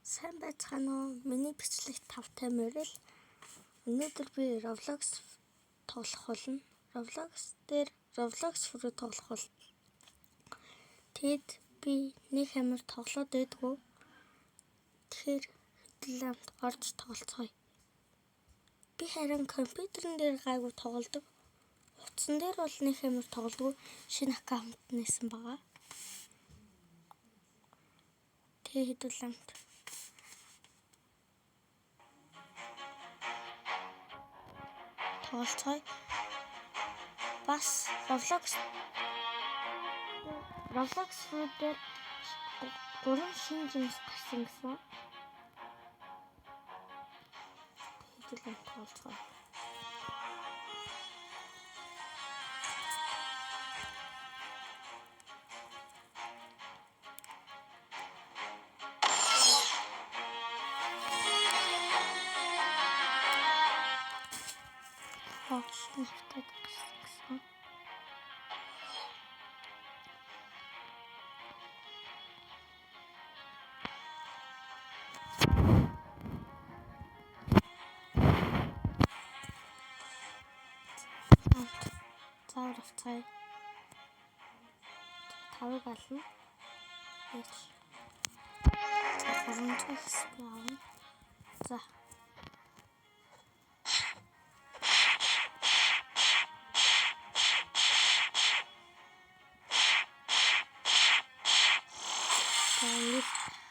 Сайн байцгаана уу? Миний бичлэг 5 морил. Өнөөдөр би Roblox тоглох болно. Roblox дээр Roblox руу тоглох болно. Тэгэд би нэг хамар тоглоод байдгүй. Тэгэхээр хөдлөмт орж тоглоцгоё. Би харин компьютерн дээр гайгүй тоглодог. Утсан дээр бол нэг хамар тоглодгүй. Шинэ аккаунт нээсэн байгаа. Тэгээд хөдлөмт тоглоцгоё. Бас Roblox руу дээр 3 шинэ жимс гарсан гэсэн. Тэгээд тоглоцгоё. Шинэ гарсан гэсэн. Заавар авцгаая. Тавыг ална. Ээж. За 300 XP авна. За.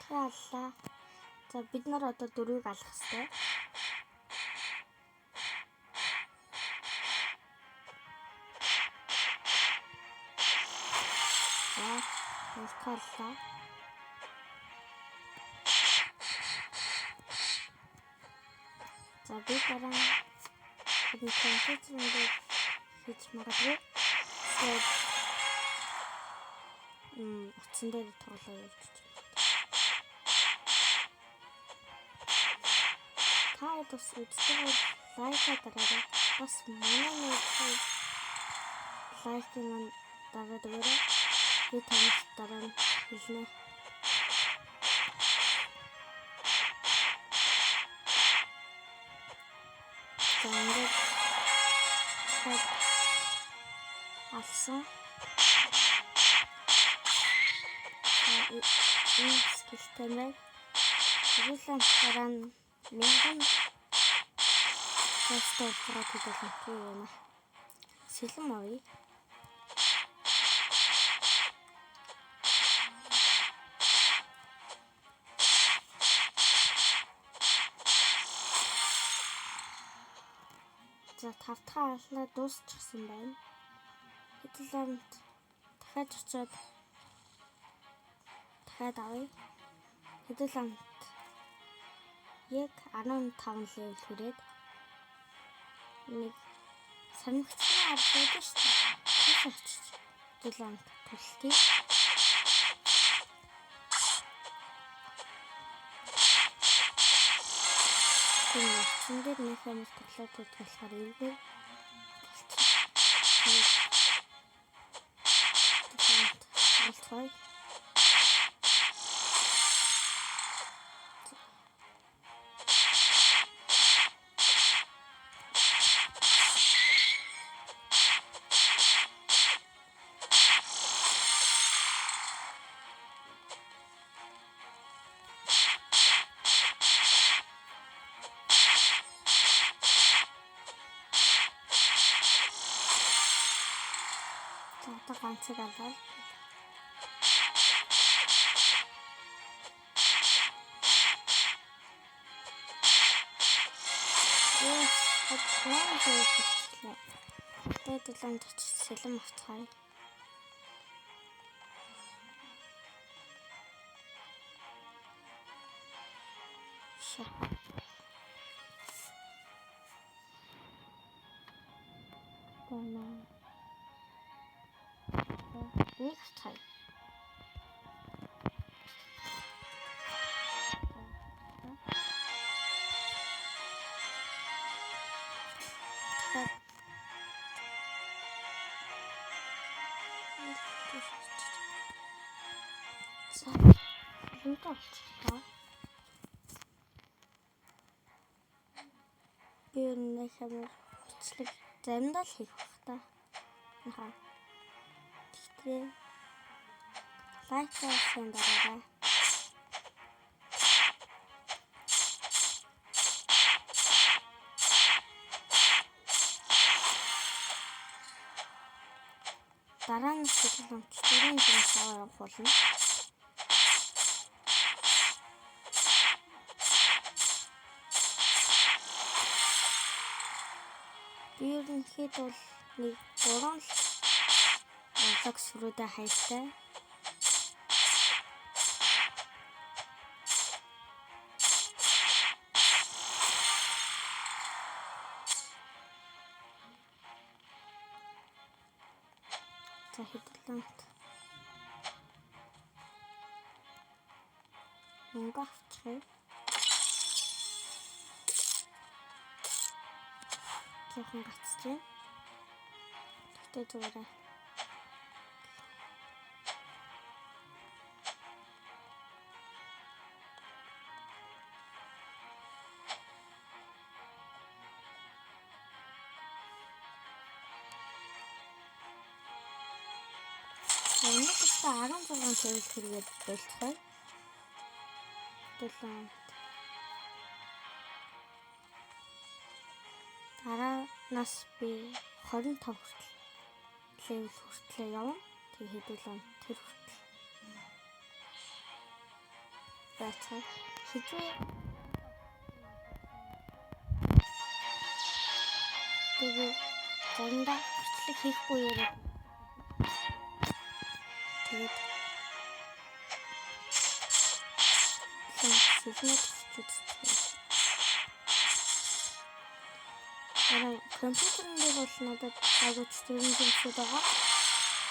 Аллаа. За бид нар одоо 4-ийг алах хэрэгтэй. За, аллаа. За би дараа энэ компьютерээр хийж магадгүй. Утсан дээр тоглоо явуулчих. Та бас үздэг лайка дараарай. Бас манай лайкийг мань дараад өгөөрэй. Би танаас дараа нь хэлнэ. За ингээд алсан. Энэ скилтэй мэй. Хэвлэн дараа нь 1000 постол гараад хөдөлгөнтэй байна. Сэлэм авъя. За 5 дахь аллаа дуусчихсан байна. Хэдүүлээд дахиад очиод дахиад авъя. Хэдүүлээд яг 15 левел хүрээд нэг санамгчны ард байдаг шүү дээ. Тийш очиж хэдүүлээд төлтий. Энд дээр нэг хамт тоглоод болохоор эвгүй. Болцгоё. Одоо ганцыг алгаа. Тэгээд улаан очиж сэлэм авцгаая. Нэг цай. За, энэ болчихлоо. би ер нь нэг амар бичлэг заримдаа л хийх бах та. Яхаа. Тэгтээ лайксан дараарай. Дараа нь хэдэн амтчдын юм авах болно. Би ерөнхийдөө бол нэг 3 л Roblox руудаа хайртай. За хэдүүлэнт мөнгө авчихъя. Жоохон гацчихъя. Тэгтээ зүгээрээ. Нэг ихтэй 16 төвөл хэрэгэд болчихсон. Хэдүүлэн дараанаас би 25 хүртэл левел хүртлээ явна. Тэг хэдүүлэн тэр хүртэл байцгаа хизээ тэгээ заримдаа бичлэг хийхгүй яриад тэгээд сэлмэт үзчихсэн. Компьютерын дээр бол надад агуулж төрийн жимсүүд байгаа.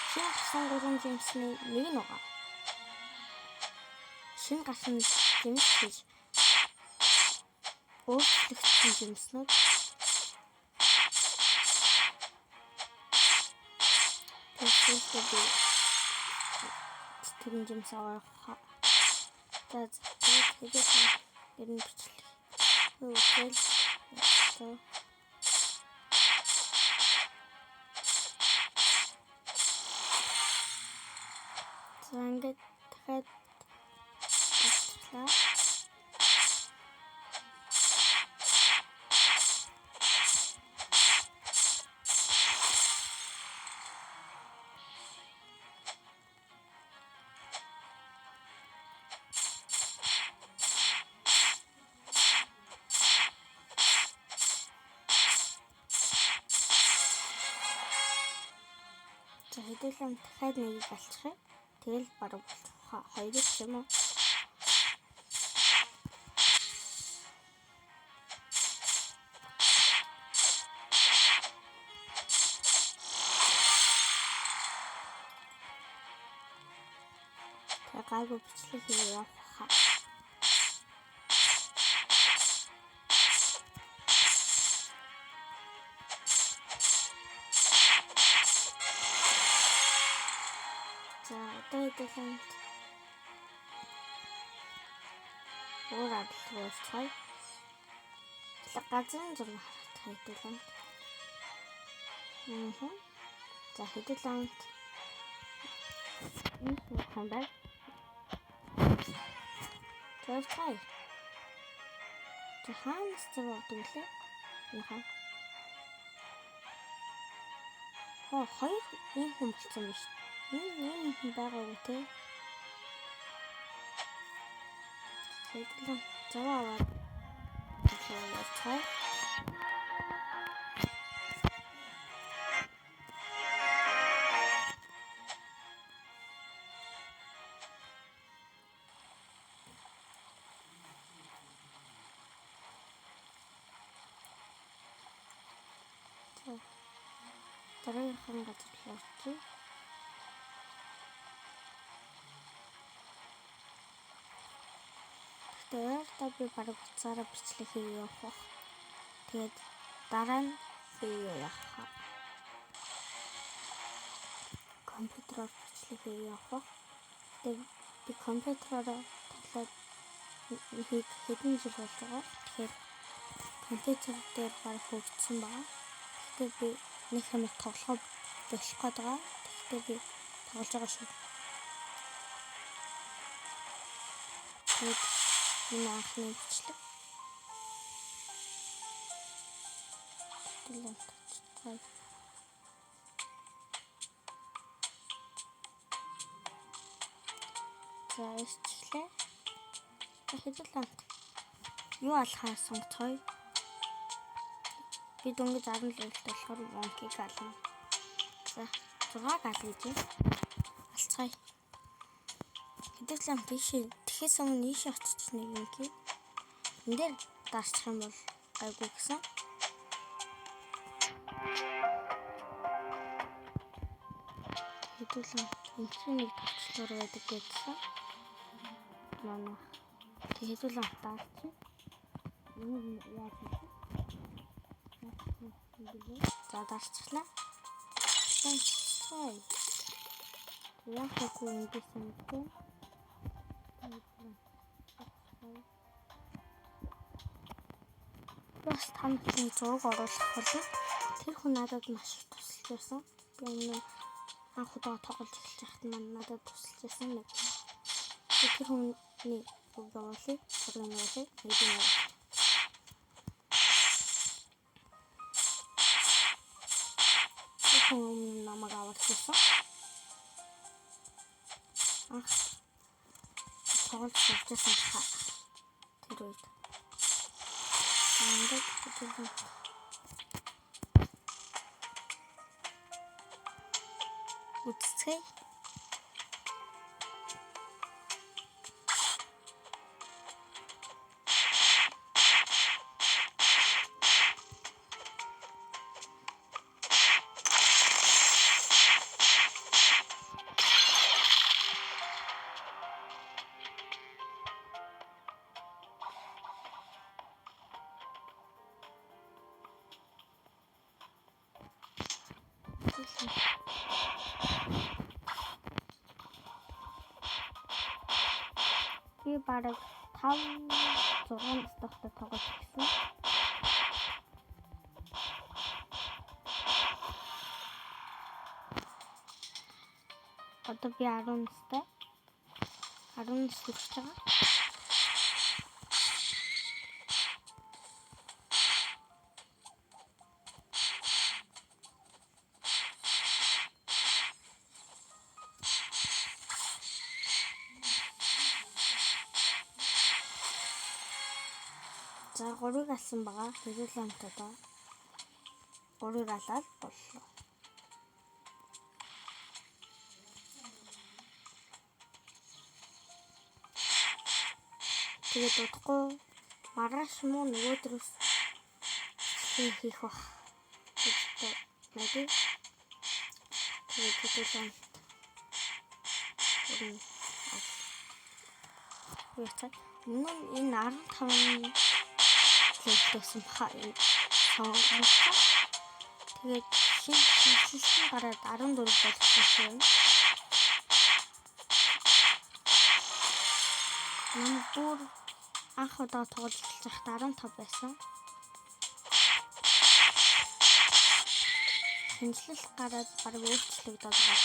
Шинэ гарсан 3 жимсний нэг нь байгаа. Шинэ гарсан жимс гэж өөрчлөгдсөн жимснүүд. Тэгээд төрийн жимс авах. Тэгээд хэдийгээр ер нь бичлэг үүсэл за ингээд дахиад болчихлаа. За хэдүүлэн дахиад нэгийг алчихъя. Тэгэл баруун хоёр ч юм уу. Гайгүй бичлэг хийе явах. За одоо хэдүүлэн өөр адлага уурцгаая. Газрын зураг харах хэдүүлэн. За хэдүүлэн энэ хүн байна. Тавтай. Заханс зураг дүнлээ. Яха. Хоёр ийм хүн болсон биш. Ийм хүн байгаагүй те. Хэдүүлэн зураг аваад тавтай. Дараагийн газар очив. Тэгээд би бараг буцаараа бичлэг хийе явах. Тэгээд дараа нь би явах. Компьютероор бичлэг хийе явах. Тэгээд би компьютероор таглаад хэдэн жил болж байгаа. Тэгэхээр компьютер дээр баг хөгжсөн байна. Гэхдээ би нэг хамт тоглоход болох гээд байгаа. Гэхдээ би тоглож байгаа шүү. Тэгээд энэ анхны бичлэг. За эсчлээ. Хэдүүлэн юу алхаа сонгоцгоё. Би дөнгөж 10 левелтэй болохоор монкиг ална. За 6-г алгаж алцгаая. Хэдүүлэн тэгэхээс өмнө ийшээ очиж нэг юм гээ. Энд дээр дарчих юм бол гайгүй гэсэн. Хэдүүлэн инхний тавчлаар байдаг гэсэн. Манай хэдүүлэн таарчих. Энэ яаж вэ? За дарчихлаа. Сая. Яг хөөгүй эндээс мэдээ. Бас тамхины зураг оруулах болно. Тэр хүн надад маш их тусалж байсан. Би энэ анх удаа тоглож эхэлж байхад маань надад тусалж байсан нэг. Тэр хүний үг явуулъя. Зургийг явуулъя. Видео намайг авчихсан. Анх тоглож явжсэн хаа. Тэр үед. Ингээд хэвчээ. Үтсэй. Би бараг 5-6 настай тоглож ирсэн. Одоо би 10 настай. 10 нас хүрч байгаа. За 3-ыг алсан байгаа. Хэдүүлэн одоо 3-ыг алаад боллоо. Тэгээд удахгүй маргааш муу нөгөөдрөөс хийх бах. Тэгээд хэдүүлэн өмнө энэ 15 левелтэйсэн баха сонгосон. Тэгээд шинэ гараад 14 болсон юм. Манай бүр анх удаа тоглож эхэлж байхад 15 байсан. Шинжлэл гараад бараг өөрчлөгдөж байгаа.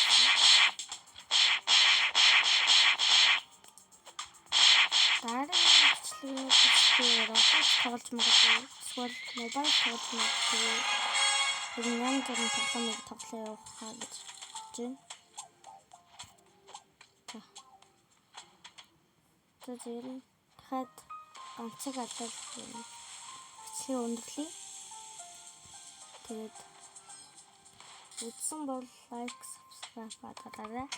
Дараагийн бичлэгнүүд тоглож магадгүй. Эсвэл мобайл тоглож магадгүй. Энэ янз бүрийн тоглоомыг тоглоо явуулах гэж бодож байна. За зэрэг дахиад ганцыг алаад бичлэгийг өндөрлөе. Тэгээд үзсэн бол лайк, subscribe badгаарай.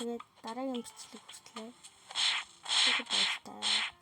Тэгээд дараагийн бичлэг хүртлээ. Тэгээд баярлалаа.